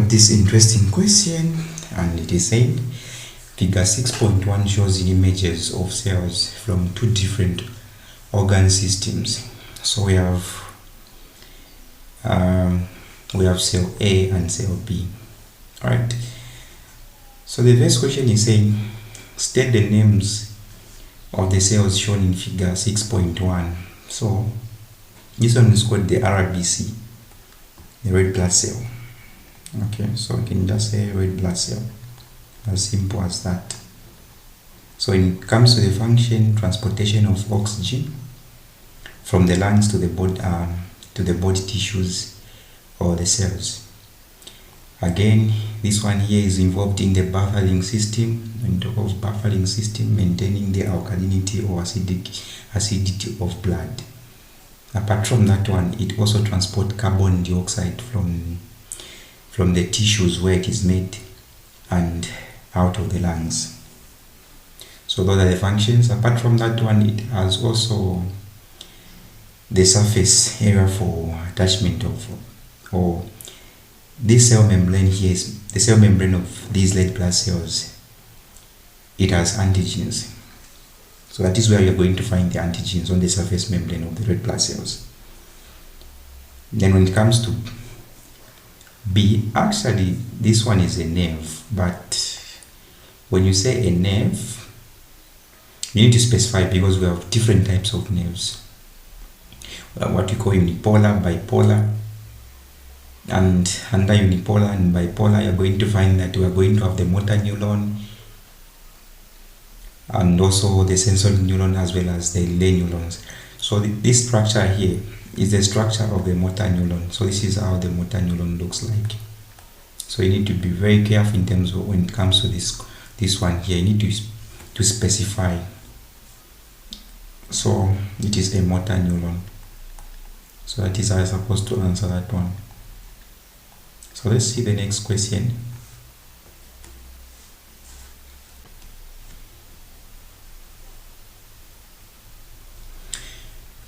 got this interesting question, and it is saying figure 6.1 shows images of cells from two different organ systems. So we have cell A and cell B. All right. So the first question is saying state the names of the cells shown in figure 6.1. So this one is called the RBC, the red blood cell. Okay, so we can just say red blood cell, as simple as that. So when it comes to the function, transportation of oxygen from the lungs to the body tissues or the cells. Again, this one here is involved in the buffering system. When we talk of buffering system, maintaining the alkalinity or acidity of blood. Apart from that one, it also transports carbon dioxide from the tissues where it is made and out of the lungs. So those are the functions. Apart from that one, it has also the surface area for attachment of, or this cell membrane here is the cell membrane of these red blood cells. It has antigens. So that is where you're going to find the antigens on the surface membrane of the red blood cells. Then when it comes to B, actually this one is a nerve, but when you say a nerve, you need to specify, because we have different types of nerves. What we call unipolar, bipolar, and under unipolar and bipolar, you're going to find that we are going to have the motor neuron and also the sensory neuron as well as the relay neurons. So this structure here is the structure of the motor neuron. So this is how the motor neuron looks like. So you need to be very careful in terms of when it comes to this one here. You need to specify. So it is a motor neuron. So that is how I'm supposed to answer that one. So let's see the next question.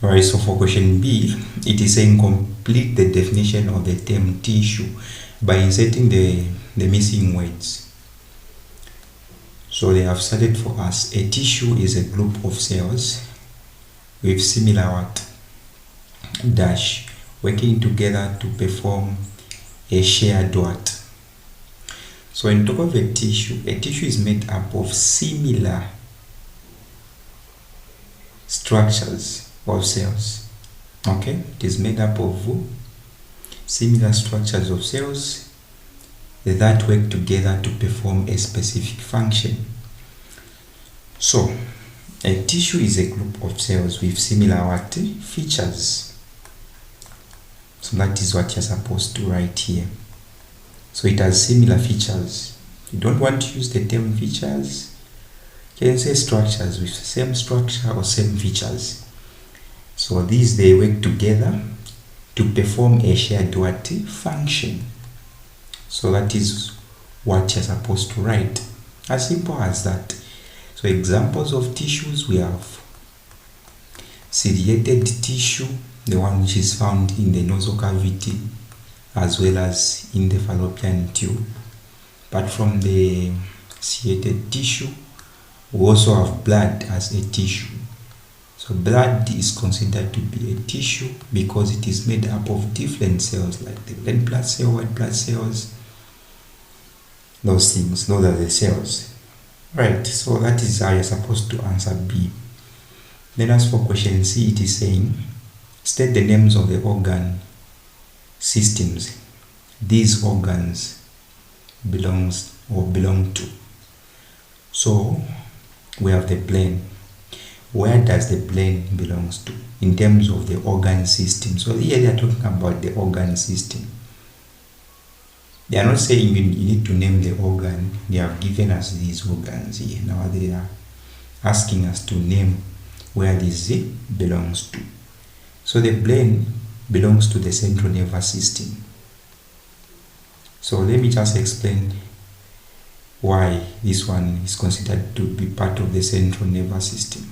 Alright, so for question B, it is saying complete the definition of the term tissue by inserting the missing words. So they have started for us. A tissue is a group of cells with similar dash working together to perform a shared what. So when you talk of a tissue is made up of similar structures of cells. Okay, it is made up of similar structures of cells that work together to perform a specific function. So a tissue is a group of cells with similar features. So that is what you're supposed to write here. So it has similar features. You don't want to use the term features, you can say structures with same structure or same features. So these, they work together to perform a shared function. So that is what you're supposed to write. As simple as that. So examples of tissues, we have ciliated tissue, the one which is found in the nasal cavity as well as in the fallopian tube. But from the ciliated tissue, we also have blood as a tissue. So blood is considered to be a tissue because it is made up of different cells like the red blood cell, white blood cells, those things, those are the cells. Right, so that is how you're supposed to answer B. Then as for question C, it is saying state the names of the organ systems these organs belong to. So we have the brain. Where does the brain belongs to in terms of the organ system? So here they are talking about the organ system. They are not saying you need to name the organ. They have given us these organs here. Now they are asking us to name where this belongs to. So the brain belongs to the central nervous system. So let me just explain why this one is considered to be part of the central nervous system.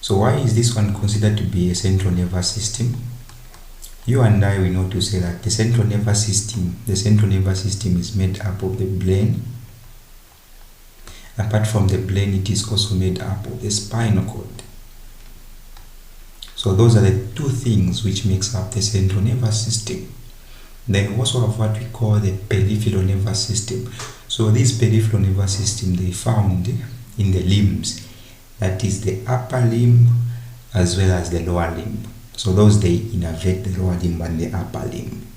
So why is this one considered to be a central nervous system? You and I, we know to say that the central nervous system is made up of the brain. Apart from the brain, it is also made up of the spinal cord. So those are the two things which makes up the central nervous system. Then we also have what we call the peripheral nervous system. So this peripheral nervous system, they found in the limbs, that is the upper limb as well as the lower limb. So those, they innervate the lower limb and the upper limb.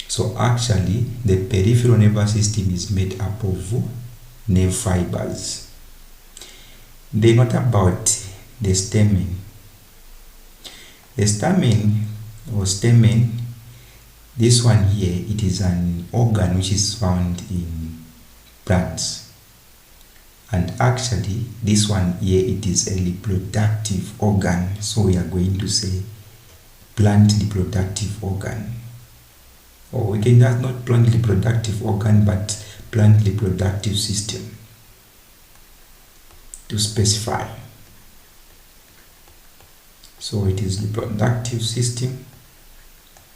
So actually the peripheral nervous system is made up of nerve fibers. Then what about the stamen? The stamen or stamen, this one here, it is an organ which is found in plants. And actually this one here, it is a reproductive organ. So we are going to say plant reproductive organ. Or we can just not plant reproductive organ, but plant reproductive system to specify. So it is reproductive system.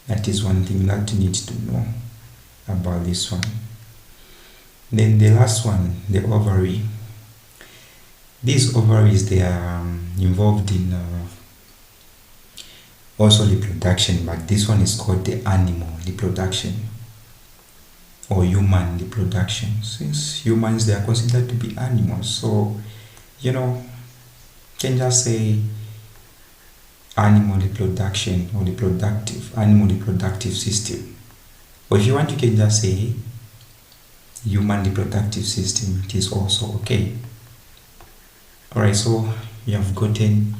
That is one thing that you need to know about this one. Then the last one, the ovary. These ovaries, they are involved in also reproduction, but this one is called the animal reproduction or human reproduction. Since humans, they are considered to be animals, so you can just say animal reproduction or animal reproductive system. Or if you want, you can just say human reproductive system. It is also okay. Alright, so you have gotten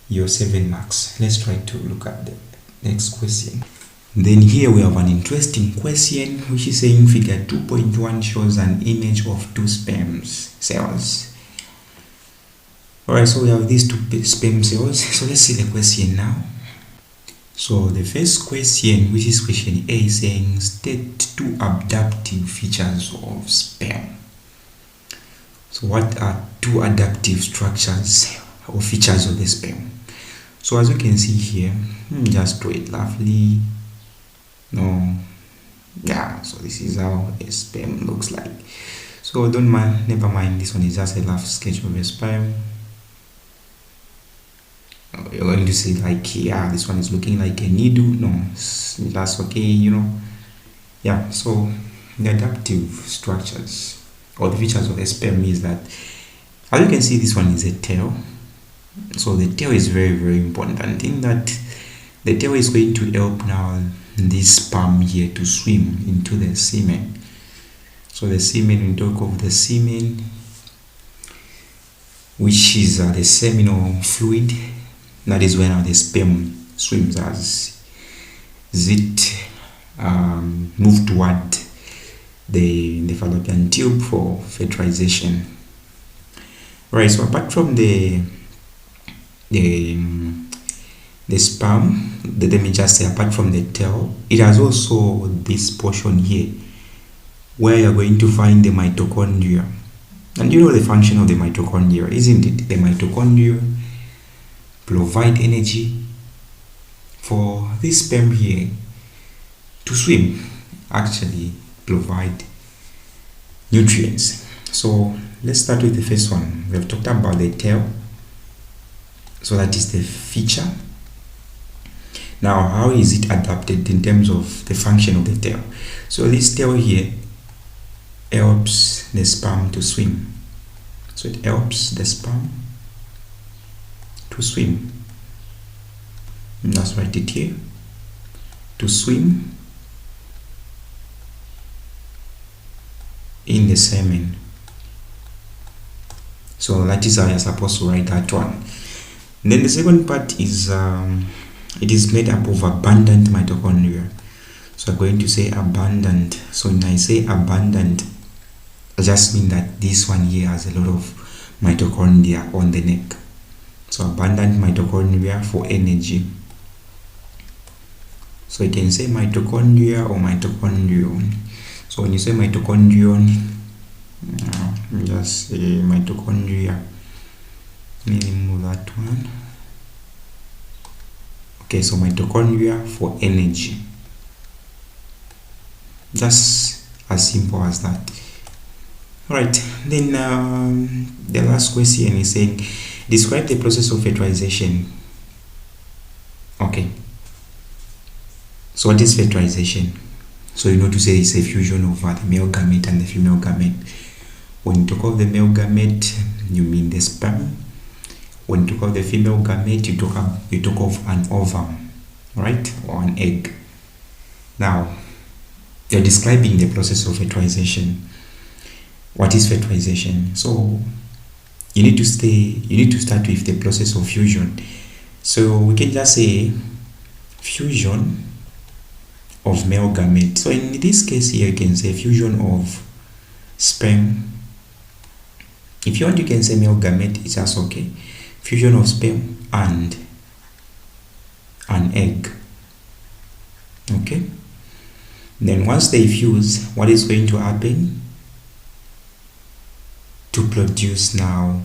your 7 marks. Let's try to look at the next question. Then here we have an interesting question which is saying figure 2.1 shows an image of 2 sperm cells. Alright, so we have these 2 sperm cells. So let's see the question now. So the first question, which is question A, saying state 2 adaptive features of sperm. So what are 2 adaptive structures or features of the sperm? So as you can see here, just draw it lovely. So this is how a sperm looks like. So never mind, this one is just a rough sketch of a sperm. You're going to say like, this one is looking like a needle. No, that's okay, so the adaptive structures or the features of the sperm is that, as you can see, this one is a tail. So the tail is very, very important in that the tail is going to help now this sperm here to swim into the semen. So the semen, we talk of the semen, which is the seminal fluid. That is when the sperm swims as it move toward the fallopian tube for fertilization. Right, so apart from the sperm, let me just say, apart from the tail, it has also this portion here where you're going to find the mitochondria. And you know the function of the mitochondria, isn't it? The mitochondria provide energy for this sperm here to swim, actually provide nutrients. So let's start with the first one. We have talked about the tail. So that is the feature. Now, how is it adapted in terms of the function of the tail? So this tail here helps the sperm to swim. So it helps the sperm to swim. And let's write it here. To swim in the semen. So that is how you're supposed to write that one. And then the second part is it is made up of abundant mitochondria. So I'm going to say abundant. So when I say abundant, I just mean that this one here has a lot of mitochondria on the neck. So abundant mitochondria for energy. So you can say mitochondria or mitochondrion. So when you say mitochondrion, just say mitochondria. Remove that one. Okay, so mitochondria for energy. Just as simple as that. Alright, then the last question is saying, describe the process of fertilization. Okay, so what is fertilization? So you know to say it's a fusion of the male gamete and the female gamete. When you talk of the male gamete, you mean the sperm. When you talk of the female gamete, you talk of an ovum, right, or an egg. Now, you're describing the process of fertilization. What is fertilization? So you need to start with the process of fusion. So we can just say fusion of male gamete. So in this case here, you can say fusion of sperm. If you want, you can say male gamete, it's just okay. Fusion of sperm and an egg. Okay. Then once they fuse, what is going to happen? To produce now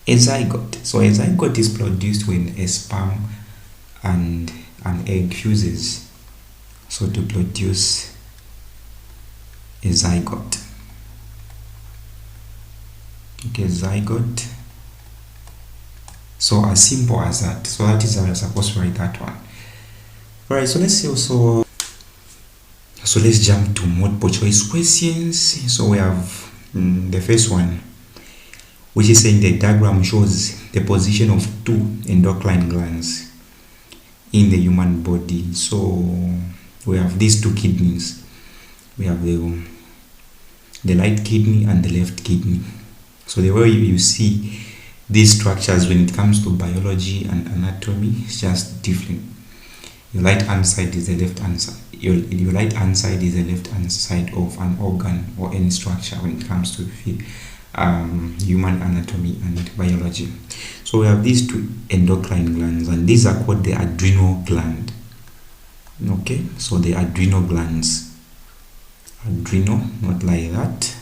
a zygote. So a zygote is produced when a sperm and an egg fuses. So to produce a zygote. Okay, zygote. So as simple as that. So that is how you're supposed to write that one. Alright, so let's see also. So let's jump to multiple choice questions. So we have the first one, which is saying the diagram shows the position of two endocrine glands in the human body. So we have these two kidneys. We have the right kidney and the left kidney. So the way you see these structures when it comes to biology and anatomy is just different. Your right hand side is the left hand side. Your right hand side is the left hand side of an organ or any structure when it comes to human anatomy and biology. So we have these two endocrine glands, and these are called the adrenal gland. Okay, so the adrenal glands. Adrenal, not like that.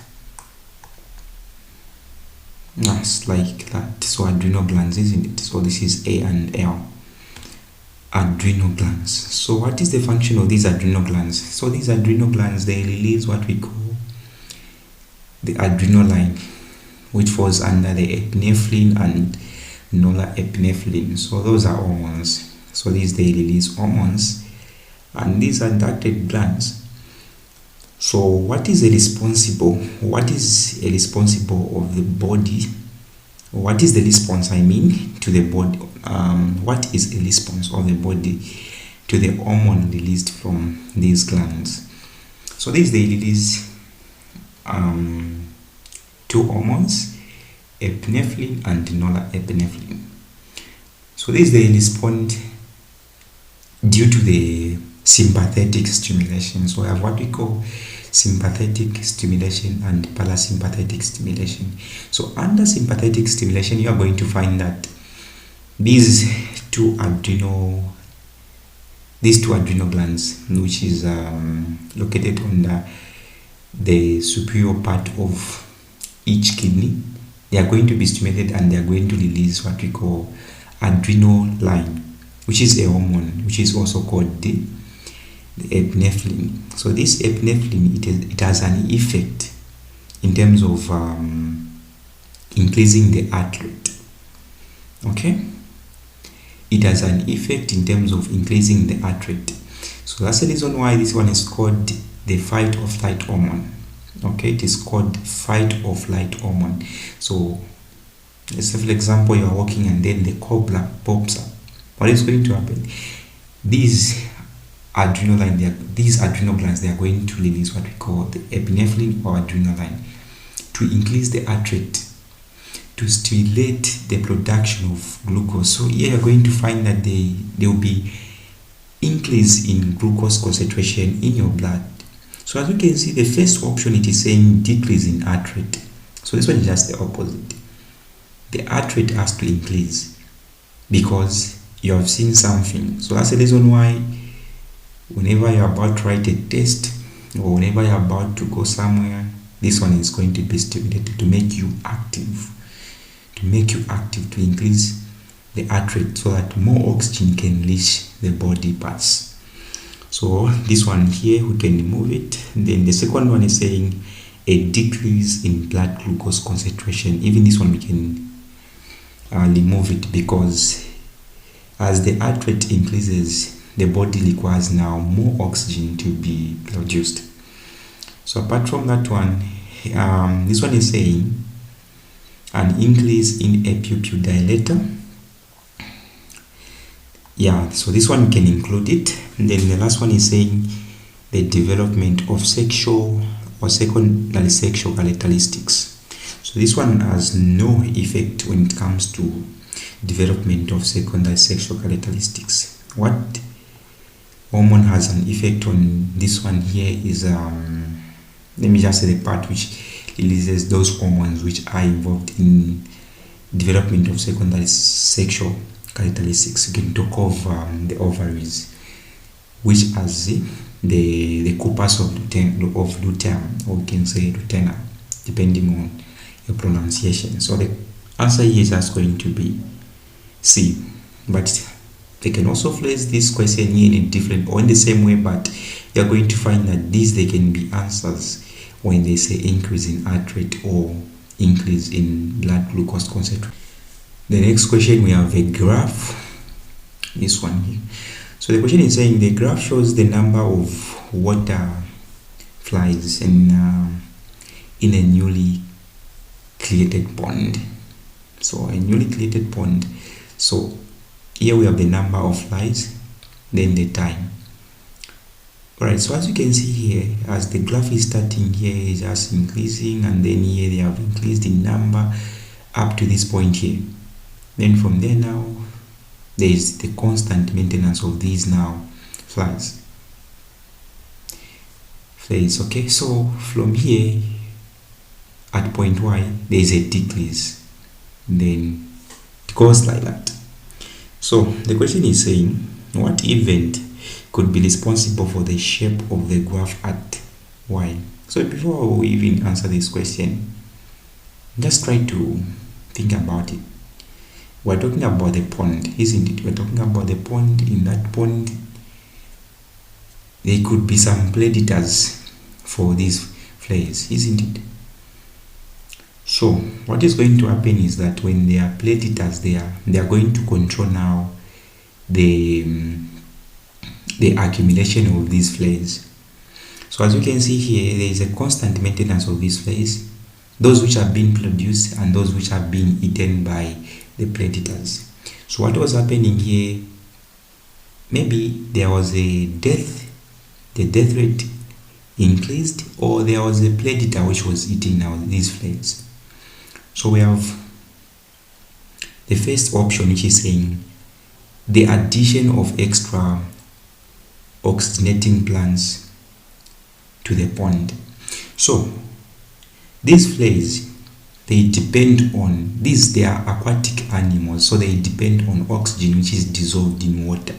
That's like that. So adrenal glands, isn't it? So this is A and L. Adrenal glands. So what is the function of these adrenal glands? So these adrenal glands, they release what we call the adrenaline, which falls under the epinephrine and norepinephrine. So those are hormones. So these, they release hormones, and these are ducted glands. So what is responsible of the body? What is the response, to the body? What is a response of the body to the hormone released from these glands? So these, they release two hormones, epinephrine and norepinephrine. So these, they respond due to the sympathetic stimulation. So we have what we call sympathetic stimulation and parasympathetic stimulation. So under sympathetic stimulation, you are going to find that these two adrenal glands, which is located under the superior part of each kidney, they are going to be stimulated, and they are going to release what we call adrenaline, which is a hormone, which is also called the epinephrine. So this epinephrine, it has an effect in terms of increasing the heart rate. Okay, it has an effect in terms of increasing the heart rate. So that's the reason why this one is called the fight or flight hormone. Okay, it is called fight or flight hormone. So let's say, for example, you are walking and then the cobra pops up. What is going to happen? These adrenal glands, they are going to release what we call the epinephrine or adrenaline to increase the heart rate, to stimulate the production of glucose. So here you're going to find that there will be increase in glucose concentration in your blood. So as you can see, the first option, it is saying decrease in heart rate. So this one is just the opposite. The heart rate has to increase because you have seen something. So that's the reason why whenever you're about to write a test, or whenever you're about to go somewhere, this one is going to be stimulated to make you active, to make you active, to increase the heart rate so that more oxygen can reach the body parts. So this one here, we can remove it. Then the second one is saying a decrease in blood glucose concentration. Even this one we can remove it, because as the heart rate increases, the body requires now more oxygen to be produced. So apart from that one, this one is saying an increase in a pupil dilator. Yeah, so this one can include it. And then the last one is saying the development of sexual or secondary sexual characteristics. So this one has no effect when it comes to development of secondary sexual characteristics. What hormone has an effect on this one here is let me just say the part which releases those hormones which are involved in development of secondary sexual characteristics. You can talk of the ovaries, which has the corpus of luteum, or we can say lutein, depending on your pronunciation. So the answer here is just going to be C. But they can also phrase this question here in a different or in the same way, but you're going to find that these they can be answers when they say increase in heart rate or increase in blood glucose concentration. The next question, we have a graph, this one here. So the question is saying the graph shows the number of water flies in a newly created pond. So a newly created pond. So here we have the number of flies, then the time. Alright, so as you can see here, as the graph is starting here, is just increasing, and then here they have increased in number up to this point here. Then from there now, there is the constant maintenance of these now flies. Okay, so from here at point Y, there is a decrease. Then it goes like that. So the question is saying, what event could be responsible for the shape of the graph at Y? So before we even answer this question, just try to think about it. We're talking about the pond, isn't it? We're talking about the pond. In that pond, there could be some predators for these flies, isn't it? So what is going to happen is that when they are predators, they are going to control now the accumulation of these flies. So as you can see here, there is a constant maintenance of these flies, those which are being produced and those which are being eaten by the predators. So what was happening here, maybe there was a death, the death rate increased, or there was a predator which was eating now these flies. So we have the first option, which is saying the addition of extra oxygenating plants to the pond. So these flies, they depend on these, they are aquatic animals, so they depend on oxygen which is dissolved in water.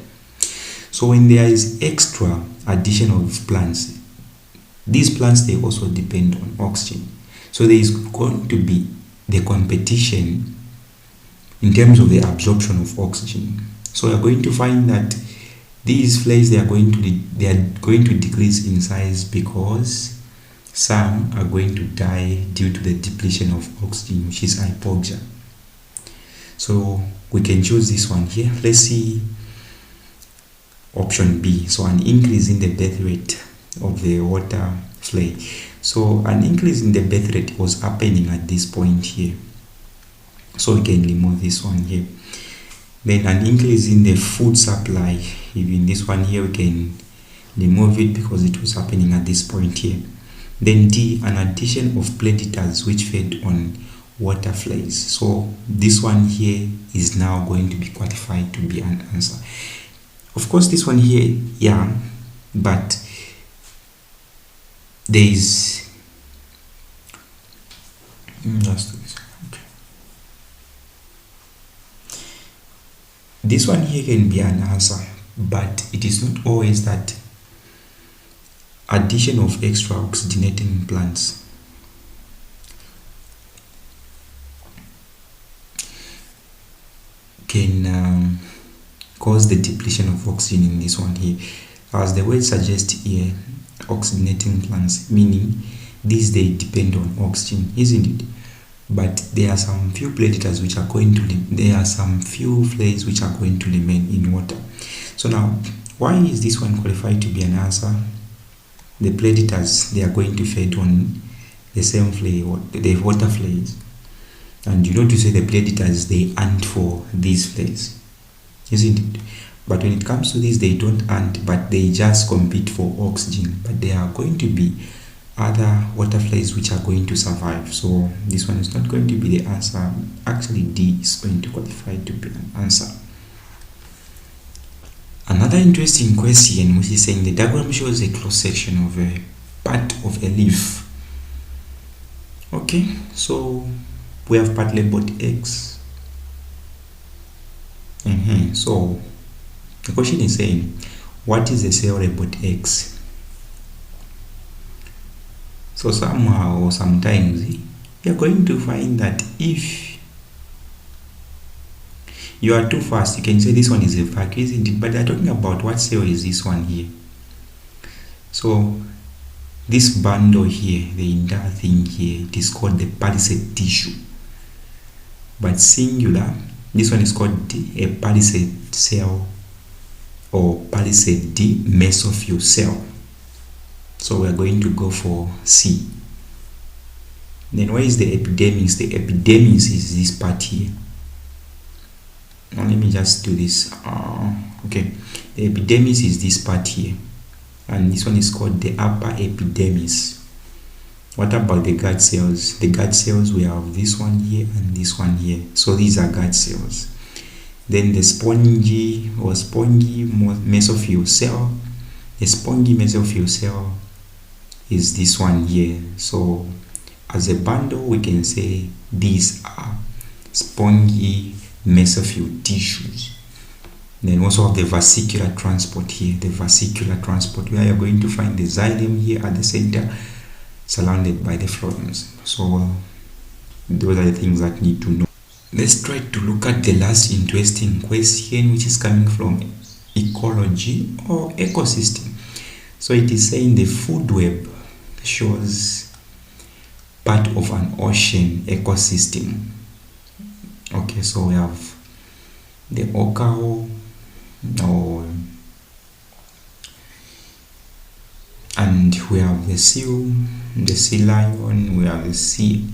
So when there is extra addition of plants, these plants, they also depend on oxygen. So there is going to be the competition in terms of the absorption of oxygen. So we are going to find that these flies, they are going to decrease in size because some are going to die due to the depletion of oxygen, which is hypoxia. So we can choose this one here. Let's see option B. So an increase in the birth rate of the water fly. So an increase in the birth rate was happening at this point here. So we can remove this one here. Then an increase in the food supply, even this one here, we can remove it because it was happening at this point here. Then D, an addition of predators which fed on water flies. So this one here is now going to be qualified to be an answer. Of course, this one here, yeah, but there is just this. Okay. This one here can be an answer, but it is not always that addition of extra oxygenating plants. can cause the depletion of oxygen in this one here. As the word suggests here, oxygenating plants, meaning these they depend on oxygen, isn't it? But there are some few predators which are going to there are some few flays which are going to remain in water. So now, why is this one qualified to be an answer? The predators, they are going to feed on the same flay, the water flays, and you know to say the predators they hunt for these flays, isn't it? But when it comes to this, they don't hunt, but they just compete for oxygen. But there are going to be other water flies which are going to survive. So this one is not going to be the answer. Actually, D is going to qualify to be an answer. Another interesting question, which is saying the diagram shows a cross section of a part of a leaf. Okay, so we have part labeled X. So the question is saying, what is the cell labeled X? So somehow or sometimes you're going to find that if you are too fast, you can say this one is a fact, isn't it? But they're talking about what cell is this one here. So this bundle here, the entire thing here, it is called the palisade tissue. But singular, this one is called a palisade cell or palisade mesophyll cell. So we are going to go for C. Then where is the epidermis? The epidermis is this part here. Now let me just do this. Okay, the epidermis is this part here, and this one is called the upper epidermis. What about the gut cells? The gut cells, we have this one here and this one here. So these are gut cells. Then the spongy mesophyll cell. The spongy mesophyll cell is this one here. So as a bundle, we can say these are spongy mesophyll tissues. Then also have the vesicular transport here, the vesicular transport, where you're going to find the xylem here at the center, surrounded by the phloems. So those are the things that need to know. Let's try to look at the last interesting question, which is coming from ecology or ecosystem. So it is saying the food web shows part of an ocean ecosystem. Okay, so we have the orca, and we have the seal, the sea lion, we have the sea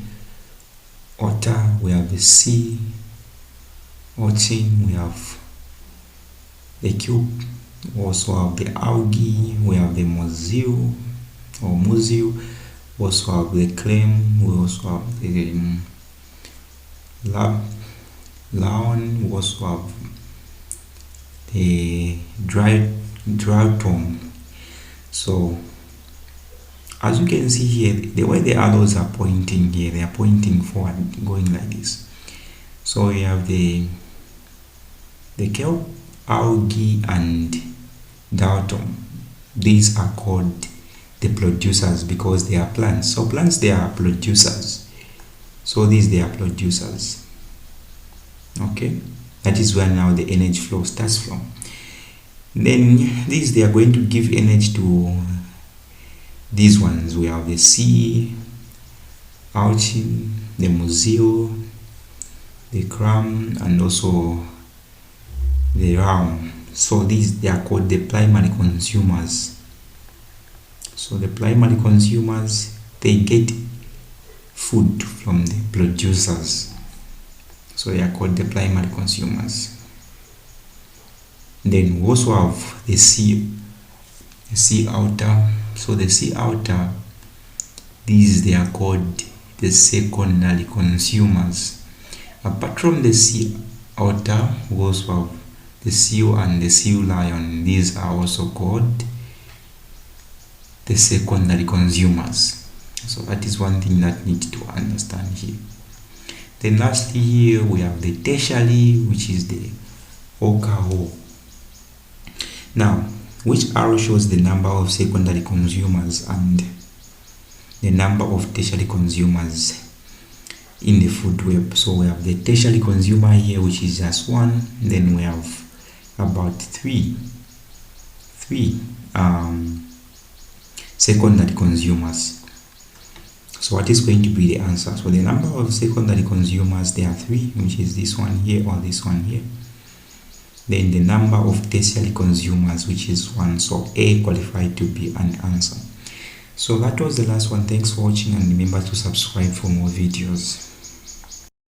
otter, we have the sea urchin, we have the cube, we also have the algae, we have the mussel, we also have the clam, we also have the lawn, we also have the drytom. So as you can see here, the way the arrows are pointing here, they are pointing forward, going like this. So we have the kelp, algae, and diatom. These are called the producers because they are plants. So plants, they are producers. So these, they are producers. Okay, that is where now the energy flow starts from. Then these, they are going to give energy to these ones. We have the sea urchin, the mussel, the clam, and also the ram. So these, they are called the primary consumers. So the primary consumers, they get food from the producers. So they are called the primary consumers. Then we also have the sea otter. So the sea otter, these, they are called the secondary consumers. Apart from the sea otter, we also have the seal and the sea lion. These are also called the secondary consumers. So that is one thing that needs to understand here. Then lastly here we have the tertiary, which is the orca. Now, which arrow shows the number of secondary consumers and the number of tertiary consumers? in the food web. So we have the tertiary consumer here, which is just one. Then we have about three secondary consumers. So what is going to be the answer? So the number of secondary consumers, there are 3, which is this one here or this one here. Then the number of tertiary consumers, which is 1. So A qualified to be an answer. So that was the last one. Thanks for watching, and remember to subscribe for more videos.